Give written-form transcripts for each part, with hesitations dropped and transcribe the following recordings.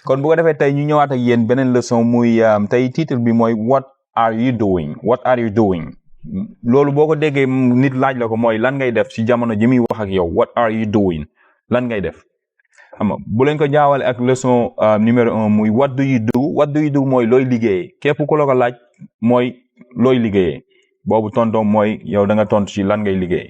kon bu ko defee tey ñu ñëwaat ak yéen beneen leçon muy tey titre bi mooy what are you doing loolu boo ko déggee nit laaj la ko mooy lan ngay def ci jamono ji muy wax ak yow what are you doing lan ngay def xam nga bu leen ko jaawale ak leçon numéro 1 muy what do you do mooy looy liggéeyee képp ku la ko laaj mooy looy liggéeyee boobu tontom mooy yow da nga tontu ci lan ngay liggéey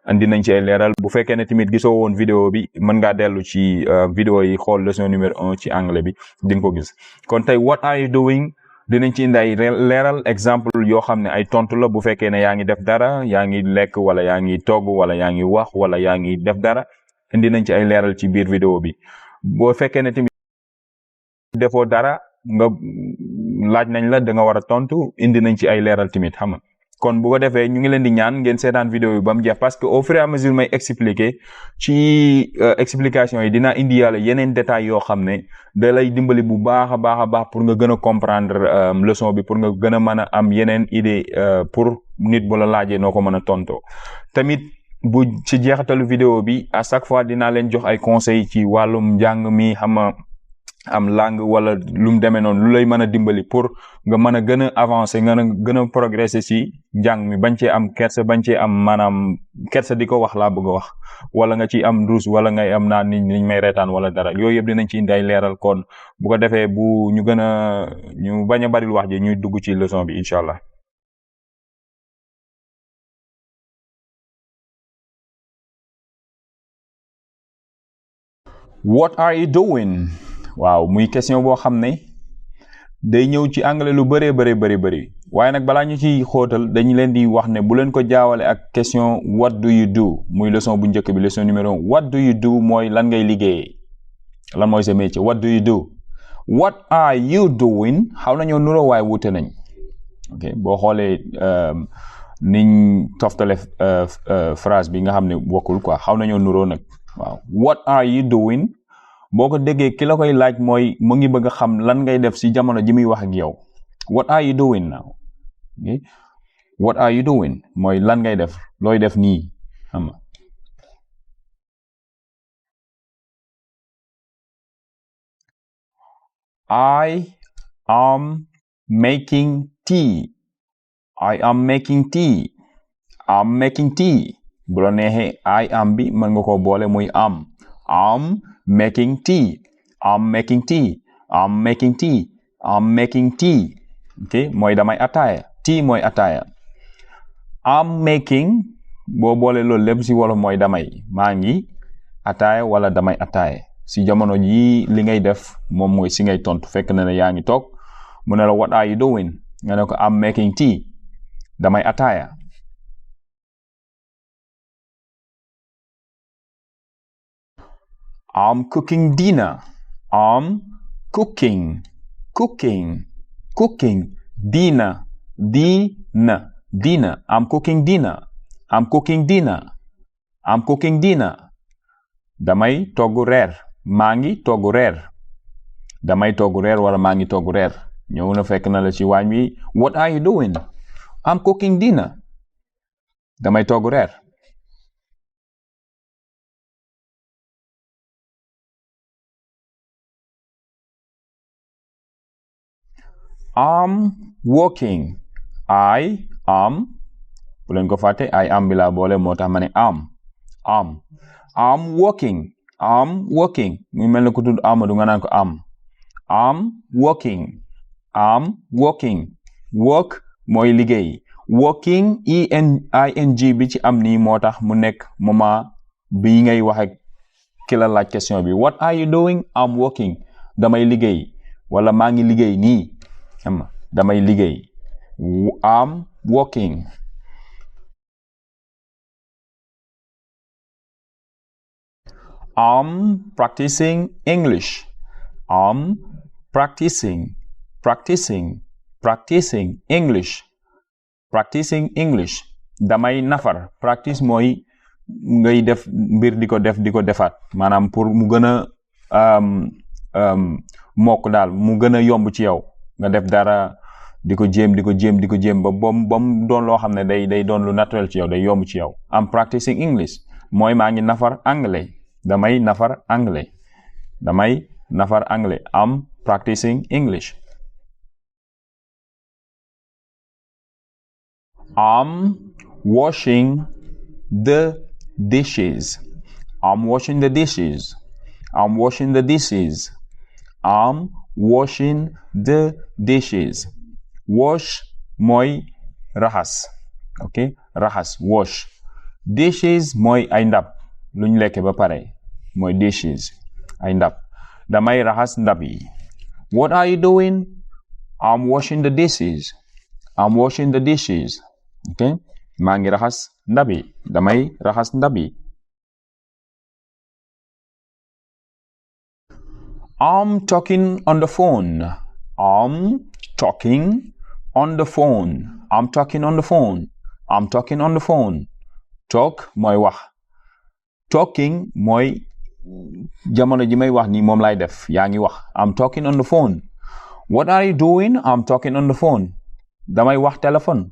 andi nañ ci ay leeral bu fekkee ne tamit gisoo woon vidéo bi mën ngaa dellu ci vidéo yi xool leçon numéro 1 ci anglais bi di nga ko gis kon tey what are you doing dinañ ci indi ay leeral exemple yoo xam ne ay tontu la bu fekkee ne yaa ngi def dara yaa ngi lekk wala yaa ngi togg wala yaa ngi wax wala yaa ngi def dara indi nañ ci ay leeral ci biir vidéo bi boo fekkee ne tamit defoo dara nga laaj nañ la da nga war a tontu indi nañ ci ay leeral tamit xam nga kon bu ko defee ñu ngi leen di ñaan ngeen seetaan vidéo bi ba mu jeex parce que au fur et à mesure may expliquer ci explication yi dinaa indi yàlla yeneen détails yoo xam ne da lay dimbali bu baax a baax pour nga gën a comprendre leçon bi pour nga gën a mën a am yeneen idée pour nit bu la laajee noo ko mën a tontoo tamit bu ci jeexatalu vidéo bi à chaque fois dinaa leen jox ay conseils ci wàllum njàng mi xam am langue wala lu mu demee noonu lu lay mën a dimbali pour nga mën a gën a avancer nga gën a progresser ci njàng mi bañ cee am kersa bañ cee am maanaam kersa di ko wax laa bëgg a wax wala nga ci am ruus wala ngay am naan niñ may reetaan wala dara yooyu yëpp dinañ ci indi ay leeral kon bu ko defee bu ñu gën a ñu bañ a bari wax ji ñuy dugg ci leçon bi incha allah. What are you doing? waaw muy question boo xam ne day ñëw ci anglais lu bëree bëri waaye nag balaa ñu ci xóotal dañu leen di wax ne bu leen ko jaawale ak question what do you do muy leçon bu njëkk bi leçon numéro 1 what do you do mooy lan ngay liggéeyee lan mooy sa métier what do you do what are you doing xaw nañoo nuroo waaye wuute nañ ok boo xoolee niñ toftale phrase bi nga xam ne bokkul quoi xaw nañoo nuroo nag waaw what are you doing boo ko déggee ki la koy laaj mooy mu ngi bëgg a xam lan ngay def ci jamono ji muy wax ak yow what are you doing now okay what are you doing mooy lan ngay def looy def nii xam nga I am making tea I'm making tea bu la neexee I am bi mën nga ko boole muy I'm making tea ok mooy damay ataaya tea mooy ataaya I'm making boo boole loolu lépp ci wolof mooy maa ngi ataaya wala damay ataaya ci jamono yi li ngay def moom mooy ci ngay tontu fekk na ne yaa ngi toog mu ne la what are you doing nga ne ko I'm making tea damay ataaya I'm cooking dinner. I'm cooking dinner. I'm cooking dinner. Damay togg reer. Maa ngi togg reer. Damay togg reer wala maa ngi togg reer. ñëw na fekk na la ci waañ wi. What are you doing? I'm cooking dinner. Damay togg reer. I'm working. I am bu leen ko fàtte I am bi laa boole moo tax ma ne I'm working mu mel ne ku tudd Amadou nga naan ko I'm working work mooy liggéey working ing bi ci am nii moo tax mu nekk moment bi ngay wax ak ki la laaj question bi what are you doing I'm working damay liggéey wala maa ngi liggéey nii damay liggéey I'm working I'm practicing English I'm practicing English damay nafar practice mooy ngay def mbir di ko defaat maanaam pour mu gën a mokk daal mu gën a yomb ci yow nga def dara di ko jéem ba bom doon loo xam ne day doon lu naturel ci yow day yomb ci yow I'm practicing English mooy maa ngi nafar anglais damay nafar anglais damay nafar anglais. I'm practicing English. I'm washing the dishes. I'm washing the dishes. I'm washing the dishes. I'm washing the dishes. Wash mooy raxas. Ok raxas wash. Dishes mooy ay ndab luñ lekk ba pare mooy dishes ay ndab. Damay raxas ndab yi. What are you doing? I'm washing the dishes. I'm washing the dishes. Ok maa ngi raxas ndab yi. Damay raxas ndab yi. I'm talking on the phone. I'm talking on the phone. I'm talking on the phone. I'm talking on the phone. Talk mooy wax. Talking mooy jamono ji may wax ni moom lay def yaa ngi wax. I'm talking on the phone. What are you doing? I'm talking on the phone. Damay wax téléphone.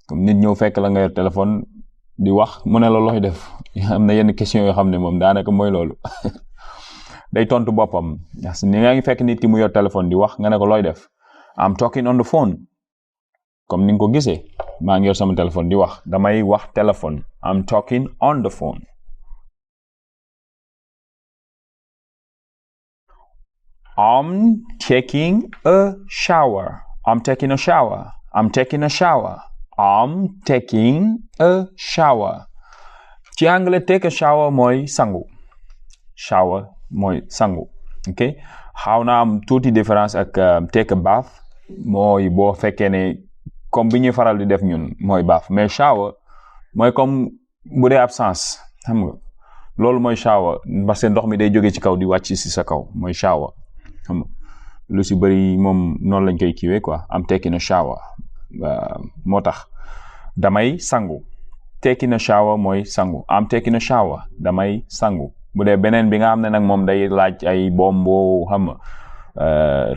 Comme nit ñëw fekk la nga yor téléphone di wax mu ne la looy def am na yenn question yoo xam ne moom daanaka mooy loolu day tontu boppam ni nga ngi fekk nit ki mu yor téléphone di wax nga ne ko looy def. I'm talking on the phone. Comme ni nga ko gisee maa ngi yor sama téléphone di wax damay wax téléphone. I'm talking on the phone. I'm taking a shower. I'm taking a shower. I'm taking a shower. I'm taking a shower. Ci anglais take a shower mooy sangu. Shower mooy sangu. Ok xaw na am tuuti différence ak take a bath mooy boo fekkee ne comme bi ñuy faral di def ñun mooy bath mais shower mooy comme bu dee absence xam nga loolu mooy shower parce que ndox mi day jóge ci kaw di wàcc ci sa kaw mooy shower xam nga lu si bëri moom noonu lañ koy kiiwee quoi. I'm taking a shower moo tax damay sangu. Taking a shower mooy sangu. I'm taking a shower damay sangu. Bu dee beneen bi nga xam ne nag moom day laaj ay bombo xam nga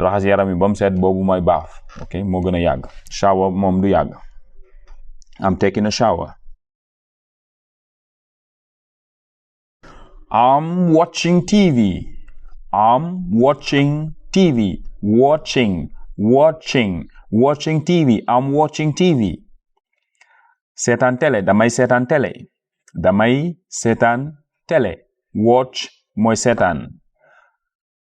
raxas yaram yi ba mu set boobu mooy baaf. Ok moo gën a yàgg. Shower moom du yàgg. I'm taking a shower. I'm watching TV. I'm watching TV. Watching TV. I'm watching TV. Seetaan télé damay seetaan télé. Damay seetaan télé. Watch mooy seetaan.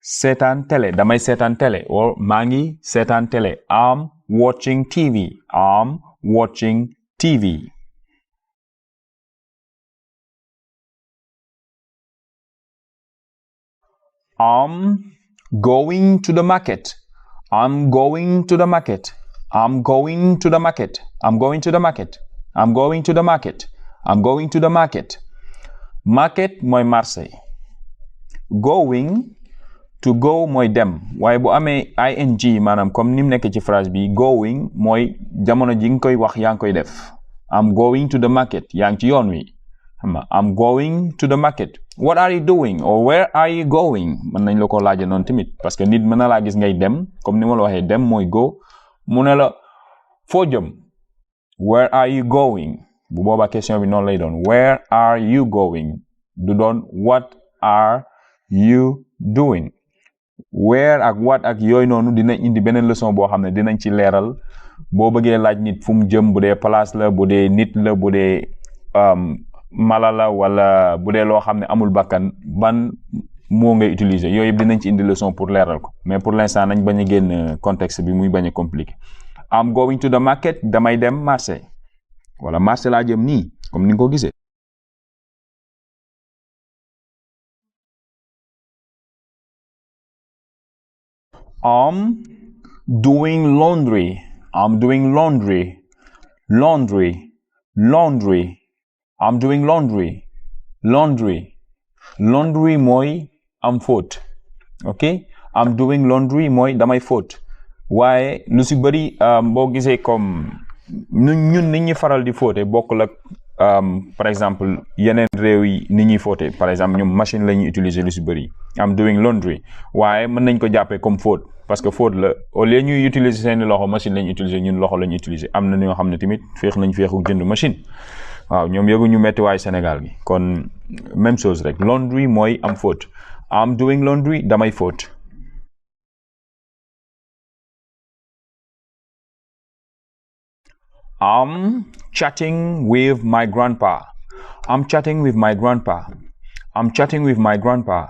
Seetaan télé damay seetaan télé or maa ngi seetaan télé. I'm watching TV. I'm watching TV. I'm going to the market. I'm going to the market. I'm going to the market. I'm going to the market. I'm going to the market. I'm going to the market. Market mooy marché. Going to go mooy dem waaye bu amee ing maanaam comme ni mu nekk ci phrase bi going mooy jamono ji nga koy wax yaa ngi koy def. I'm going to the market yaa ngi ci yoon wi. I'm going to the market. What are you doing or where are you going? Mën nañ la ko laaje noonu tamit parce que nit mën na laa gis ngay dem comme ni ma la waxee dem mooy go mu ne la foo jëm. Where are you going? Bu boobaa question bi noonu lay doon. Where are you going? Du doon what are you doing? Where ak what ak yooyu noonu dinañ indi beneen leçon boo xam ne dinañ ci leeral boo bëggee laaj nit fu mu jëm bu dee place la bu dee nit la bu dee mala la wala bu dee loo xam ne amul bakkan ban moo ngay utiliser yooyu yëpp dinañ ci indi leçon pour leeral ko mais pour l'instant nañ bañ a génn contexte bi muy bañ a compliqué. I'm going to the market damay dem marché wala marché laa jëm nii comme ni nga ko gisee. I'm doing laundry. I'm doing laundry. Laundry. Laundry. I'm doing laundry. Laundry. Laundry mooy am fóot. Ok I'm doing laundry mooy damay fóot. waaye lu si bëri boo gisee comme ñun nit ñi faral di fóote bokkul ak par exemple yeneen réew yi nit ñuy fóote par exemple ñoom machine la ñuy utiliser lu si bëri. I'm doing laundry waaye mën nañ ko jàppee comme fóot parce que fóot la au lieu ñuy utiliser seeni loxo machine la ñuy utiliser ñun loxo la ñuy utiliser am na ñoo xam ne tamit féex nañ féexu jënd machine waaw ñoom yëgu ñu metti waay Sénégal gi kon même chose rek laundry mooy am fóot I'm doing laundry. Damay fóot. I'm chatting with my grandpa. I'm chatting with my grandpa. I'm chatting with my grandpa.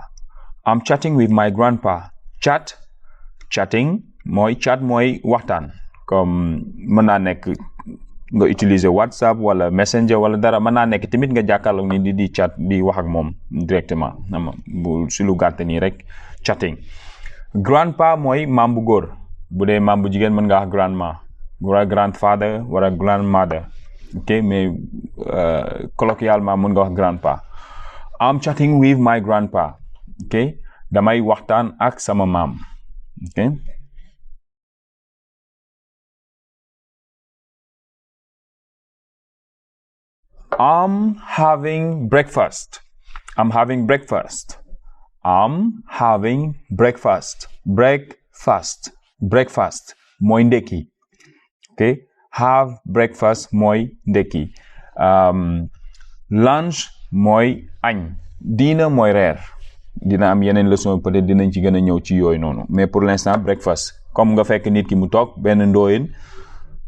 I'm chatting with my grandpa. Chatting mooy chat mooy waxtaan. Comme mën naa nekk nga utiliser WhatsApp wala Messenger wala dara mën naa nekk tamit nga jàkkaarloog ni di chat di wax ak moom directement bu si lu gàtt nii rek chatting. Grandpa mooy maam bu góor bu dee maam bu jigéen mën nga wax grandma wala grandfather wala grandmother ok mais colloquialement mën nga wax grandpa. I'm chatting with my grandpa ok damay waxtaan ak sama maam ok. I'm having breakfast. I'm having breakfast. I'm having breakfast. Breakfast mooy ndekki ok have breakfast mooy ndekki lunch mooy añ dinner mooy reer dina am yeneen leçon peut-être dinañ ci gën a ñëw ci yooyu noonu mais pour l'instant breakfast comme nga fekk nit ki mu toog benn ndooyin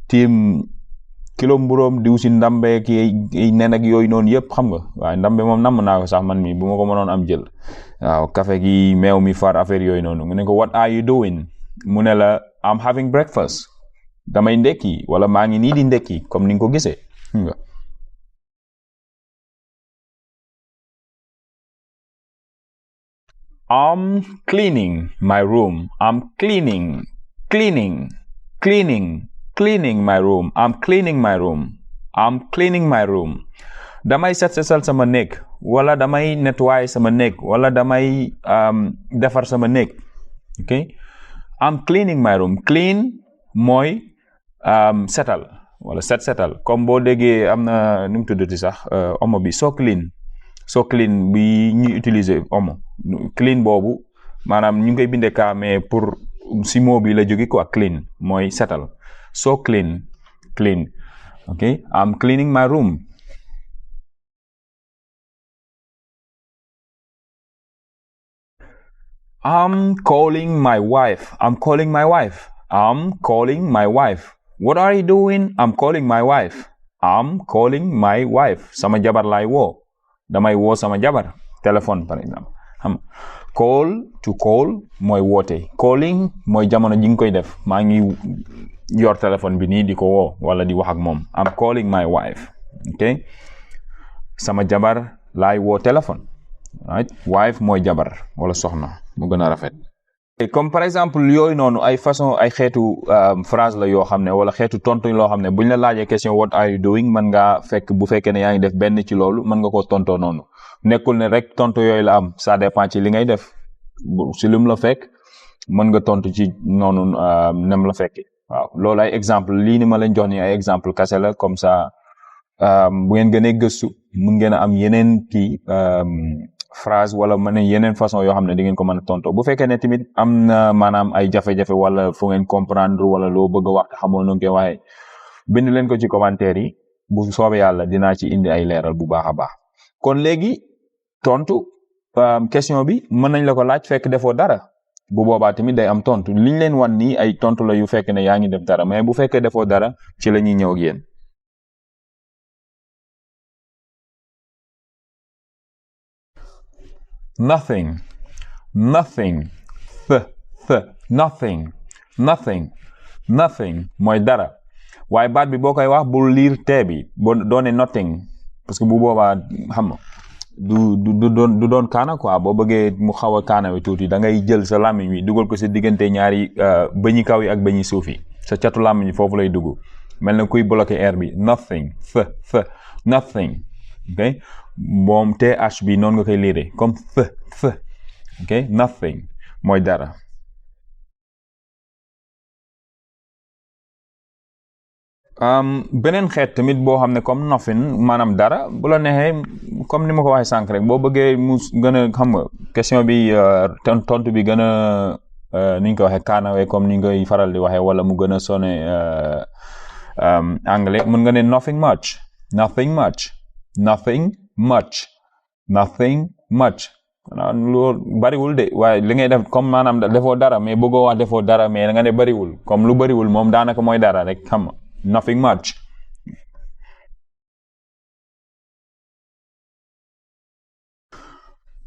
tiim kilo mburoom diw si ndambe ki nen ak yooyu noonu yëpp xam nga waaye ndambe moom namm naa ko sax man mi bu ma ko mënoon am jël waaw café gi meew mi far affaire yooyu noonu nga ne ko what are you doing mu ne la I'm having breakfast damay ndekki wala maa ngi nii di ndekki comme ni nga ko gisee nga I'm cleaning my room. I'm cleaning my room. I'm cleaning my room. I'm cleaning my room. Damay setal sama néeg wala damay nettoyer sama néeg wala damay defar sama néeg ok I'm cleaning my room. Clean mooy setal wala setal comme boo déggee am na nu mu tuddati sax omo bi so clean bi ñuy utiliser omo clean boobu maanaam ñu ngi koy bindee ka mais pour si mot bi la jóge quoi clean mooy setal so clean okay I'm cleaning my room. I'm calling my wife. What are you doing? I'm calling my wife. Sama jabar laay woo damay woo sama jabar téléphone par exemple call to call mooy woote calling mooy jamono ji nga koy def maa ngi yor téléphone bi nii di ko woo wala di wax ak moom I'm calling my wife ok sama jabar laay woo téléphone right wife mooy jabar wala soxna mu gën a rafet. Comme par exemple yooyu noonu ay façon ay xeetu phrase la yoo xam ne wala xeetu tontu loo xam ne buñ la laajee question what are you doing mën ngaa fekk bu fekkee ne yaa ngi def benn ci loolu mën nga koo tontoo noonu nekkul ne rek tontu yooyu la am ça dépend ci li ngay def si lim la fekk mën nga tontu ci noonu nem la fekkee waaw loolu ay exemple lii ni ma leen jox ni ay exemple kase la comme ça bu ngeen gënee gëstu mun ngeen a am yeneen kii phrase wala mën yeneen façon yoo xam ne di ngeen ko mën a tontoo bu fekkee ne tamit am na maanaam ay jafe-jafe wala fu ngeen comprendre wala loo bëgg a wax te xamoo nu ngeen waaye bind leen ko ci commentaire yi bu soobee yàlla dinaa ci indi ay leeral bu baax a baax kon léegi tontu question bi mën nañ la ko laaj fekk defoo dara bu boobaa tamit day am tontu liñ leen wan nii ay tontu la yu fekk ne yaa ngi def dara mais bu fekkee defoo dara ci la ñuy ñëw ak yéen. Nothing mooy dara waaye baat bi boo koy wax bul liir tee bi boo doone nothing parce que bu boobaa xam nga du doon kaana quoi boo bëggee mu xaw a kaana wi tuuti da ngay jël sa làmmiñ wi dugal ko sa diggante ñaari bëñi kaw yi ak bëñi suuf yi sa catu làmmiñ foofu lay dugg mel na kuy bloqué air bi nothing nothing ok moom th bi noonu nga koy liire comme ok nothing mooy dara. Beneen xeet tamit boo xam ne comme nothing maanaam dara bu la neexee comme ni ma ko waxee sànq rek boo bëggee mu gën a xam nga question bi tontu bi gën a ni ñu ko waxee kaanawee comme ni ñu koy faral di waxee wala mu gën a sonné anglais mën nga ne nothing much loolu bariwul de waaye li ngay def comme maanaam defoo dara mais bëggoo wax defoo dara mais nga ne bariwul comme lu bariwul moom daanaka mooy dara rek xam nga nothing much.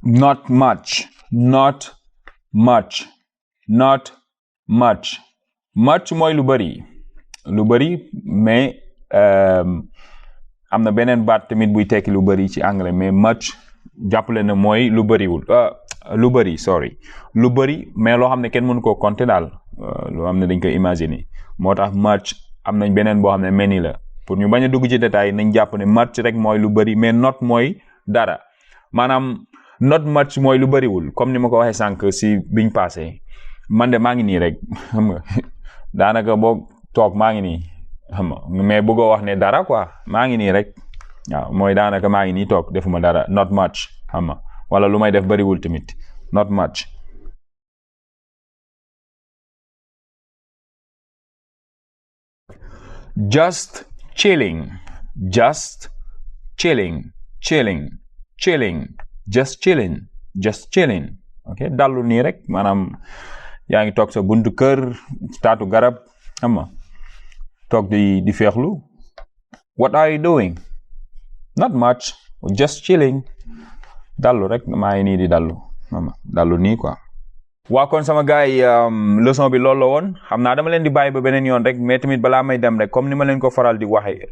Not much, not much, not much. Much mooy lu bari mais am na beneen baat tamit buy tekki lu bari ci anglais mais much jàppale na mooy lu bariwul lu bari sorry lu bari mais loo xam ne kenn mënu koo compter daal loo xam ne dañ koy imaginer moo tax much am nañ beneen boo xam ne many la pour ñu bañ a dugg ci détail nañ jàpp ne much rek mooy lu bari mais not mooy dara maanaam not much mooy lu bariwul comme ni ma ko waxee sànq si biñ passé man de maa ngi nii rek xam nga daanaka boo toog maa ngi nii xam nga mais bëggoo wax ne dara quoi maa ngi nii rek waaw mooy daanaka maa ngi nii toog defuma dara not much xam nga wala lu may def bariwul tamit not much. Just chilling, just chilling, chilling, chilling, just chilling, just chilling. Ok dallu nii rek maanaam yaa ngi toog sa buntu kër taatu garab xam nga toog di feexlu. What are you doing? Not much, just chilling. dallu rek maa ngi nii di dallu xam nga dallu nii quoi. waa kon sama gars yi leçon bi loolu la woon xam naa dama leen di bàyyi ba beneen yoon rek mais tamit balaa may dem rek comme ni ma leen ko faral di waxee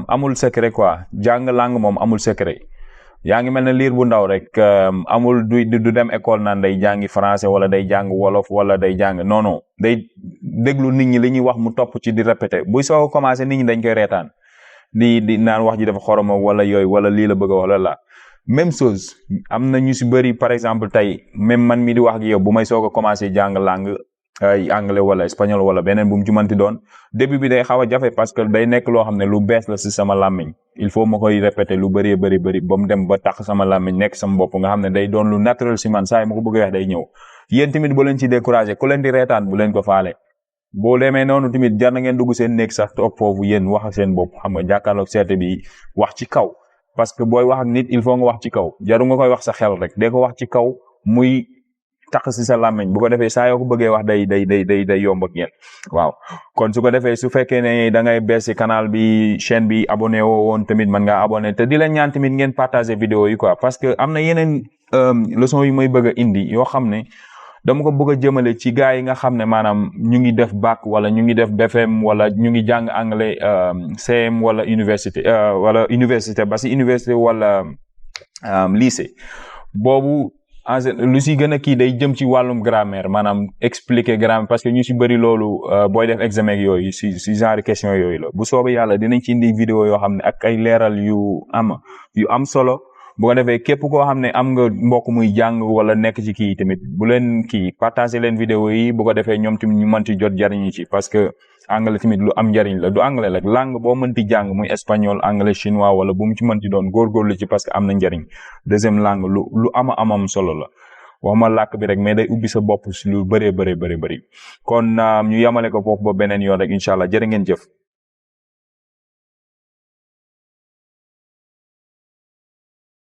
amul secret quoi jàng langue moom amul secret. yaa ngi mel ne liir bu ndaw rek amul du dem école naan day jàngi français wala day jàng wolof wala day jàng non non day déglu nit ñi li ñuy wax mu topp ci di répéter buy soo commencé nit ñi dañ koy reetaan di naan wax ji dafa xoroma wala yooyu wala lii la bëgg a wala la même chose am na ñu si bëri par exemple tey même man mi di wax ak yow bu may soog a commencé jàng langue ay anglais wala espagnol wala beneen bu mu ci manti doon début bi day xaw a jafe parce que day nekk loo xam ne lu bees la si sama làmmiñ il faut ma koy répéter lu bëri ba mu dem ba tax sama làmmiñ nekk sama bopp nga xam ne day doon lu naturel si man saa yi ma ko bëgg a wax day ñëw yéen tamit bu leen ci découragé ku leen di reetaan bu leen ko faale boo demee noonu tamit jar na ngeen dugg seen néeg sax toog foofu yéen wax ak seen bopp xam nga jàkkaarloog seete bi wax ci kaw parce que booy wax ak nit il faut nga wax ci kaw jaru nga koy wax sa xel rek dee ko wax ci kaw muy tax si sa làmmiñ bu ko defee saa yoo ko bëggee wax day yomb ak yéen waaw kon su ko defee su fekkee ne da ngay bees si canal bi chaîne bi abonné woo woon tamit mën ngaa abonné te di leen ñaan tamit ngeen partager vidéo yi quoi parce que am na yeneen leçon yu may bëgg a indi yoo xam ne dama ko bëgg a jëmale ci gars yi nga xam ne maanaam ñu ngi def bac wala ñu ngi def BFM wala ñu ngi jàng anglais CM wala université ba si université wala lycée boobu lu si gën a kii day jëm ci wàllum grammaire maanaam expliquer grammaire parce que ñu si bëri loolu booy def examen yooyu si genre question yooyu la bu soobee yàlla dinañ ci indi vidéo yoo xam ne ak ay leeral yu am solo bu ko defee képp koo xam ne am nga mbokk muy jàng wala nekk ci kii tamit bu leen kii partager leen vidéo yi bu ko defee ñoom tamit ñu mën ci jot jariñu ci parce que anglais tamit lu am njariñ la du anglais rek langue boo mënti jàng muy espagnol anglais chinois wala bu mu ci mënti doon góorgóorlu ci parce que am na njariñ deuxième langue lu amam solo la waxuma làkk bi rek mais day ubbi sa bopp si lu bëree bëri kon ñu yamale ko foofu ba beneen yoon rek incha allah jërë ngeen jëf